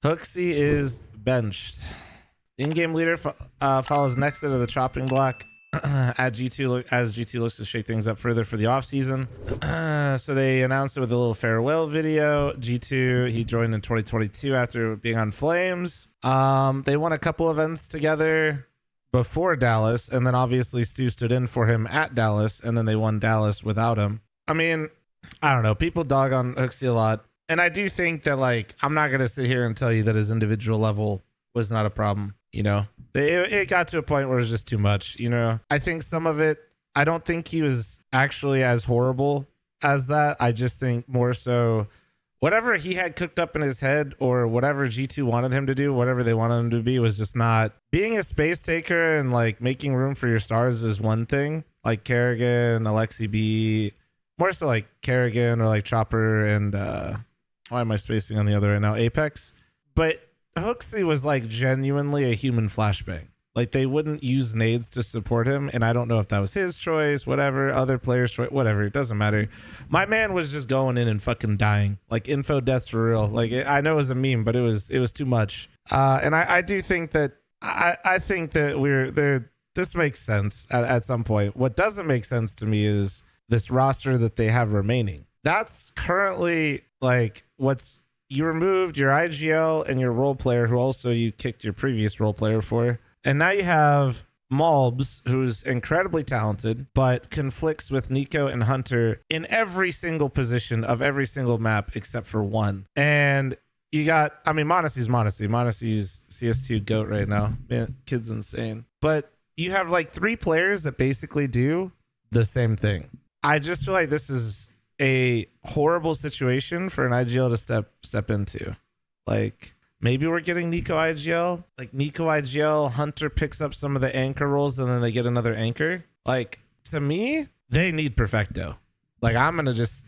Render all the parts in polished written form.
HooXi is benched. The in-game leader follows next into the chopping block as G2 looks to shake things up further for the offseason. So they announced it with a little farewell video. G2, he joined in 2022 after being on fl0m. They won a couple events together before Dallas, and then obviously Stu stood in for him at Dallas, and then they won Dallas without him. I mean, I don't know. People dog on HooXi a lot. And I do think that, like, I'm not going to sit here and tell you that his individual level was not a problem, you know? It got to a point where it was just too much, you know? I think some of it, I don't think he was actually as horrible as that. I just think more so whatever he had cooked up in his head or whatever G2 wanted him to do, whatever they wanted him to be, was just not. Being a space taker and, like, making room for your stars is one thing. Like Kerrigan, HooXi B, more so like Kerrigan or like Chopper and why am I spacing on the other right now? Apex. But HooXi was like genuinely a human flashbang. Like they wouldn't use nades to support him. And I don't know if that was his choice, whatever, other players' choice, whatever. It doesn't matter. My man was just going in and fucking dying. Like info deaths for real. Like I know it was a meme, but it was too much. And I do think that I think that we're there. This makes sense at some point. What doesn't make sense to me is this roster that they have remaining. That's currently like you removed your IGL and your role player, who also you kicked your previous role player for. And now you have Malbs, who's incredibly talented, but conflicts with Nico and Hunter in every single position of every single map except for one. And you got, I mean, Monacy's CS2 GOAT right now. Man, kid's insane. But you have like 3 players that basically do the same thing. I just feel like this is a horrible situation for an IGL to step into. Like maybe we're getting Nico IGL, like Nico IGL, Hunter picks up some of the anchor roles and then they get another anchor. Like to me, they need Perfecto. Like I'm going to just,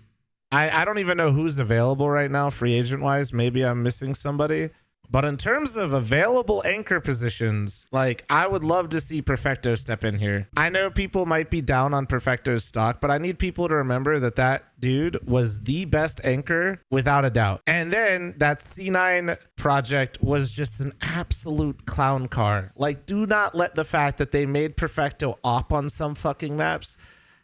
I don't even know who's available right now free agent wise. Maybe I'm missing somebody. But in terms of available anchor positions, like I would love to see Perfecto step in here. I know people might be down on Perfecto's stock, but I need people to remember that that dude was the best anchor without a doubt. And then that C9 project was just an absolute clown car. Like do not let the fact that they made Perfecto op on some fucking maps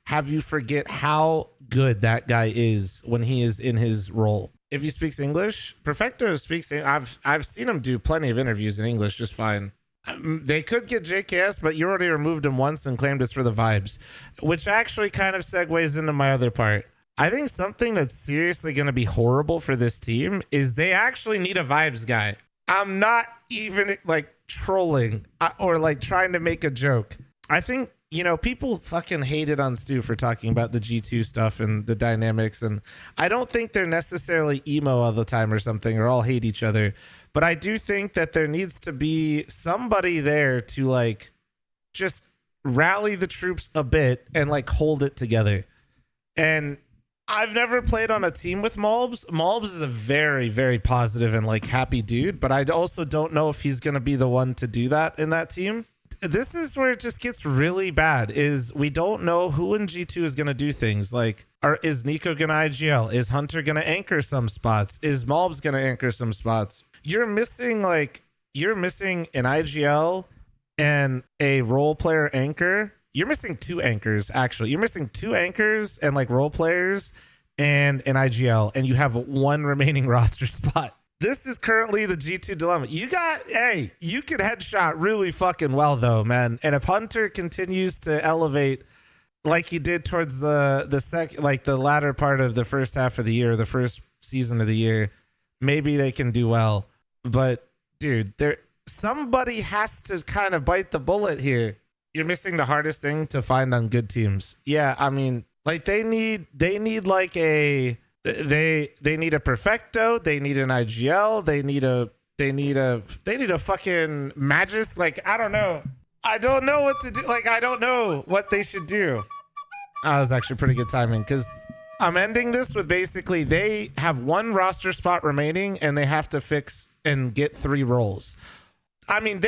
have you forget how good that guy is when he is in his role. If he speaks English, Perfecto speaks. I've seen him do plenty of interviews in English just fine. They could get JKS, but you already removed him once and claimed it's for the vibes, which actually kind of segues into my other part. I think something that's seriously going to be horrible for this team is they actually need a vibes guy. I'm not even like trolling or like trying to make a joke. I think, you know, people fucking hated on Stu for talking about the G2 stuff and the dynamics. And I don't think they're necessarily emo all the time or something or all hate each other. But I do think that there needs to be somebody there to like just rally the troops a bit and like hold it together. And I've never played on a team with Malbs. Malbs is a very, very positive and like happy dude. But I also don't know if he's going to be the one to do that in that team. This is where it just gets really bad is we don't know who in G2 is going to do things like, is Nico going to IGL? Is Hunter going to anchor some spots? Is Malbs going to anchor some spots? You're missing an IGL and a role player anchor. You're missing 2 anchors, actually. You're missing 2 anchors and like role players and an IGL, and you have 1 remaining roster spot. This is currently the G2 dilemma. You could headshot really fucking well though, man. And if Hunter continues to elevate like he did towards the latter part of the first half of the year, the first season of the year, maybe they can do well. But dude, somebody has to kind of bite the bullet here. You're missing the hardest thing to find on good teams. Yeah, I mean, like they need like a They need a Perfecto. They need an IGL. They need a fucking Magus. Like, I don't know. I don't know what to do. Like, I don't know what they should do. That was actually pretty good timing because I'm ending this with basically they have 1 roster spot remaining and they have to fix and get 3 roles. I mean,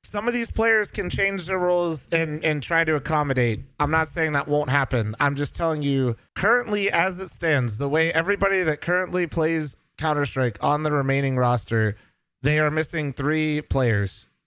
some of these players can change their roles and try to accommodate. I'm not saying that won't happen. I'm just telling you currently as it stands, the way everybody that currently plays Counter-Strike on the remaining roster, they are missing 3 players.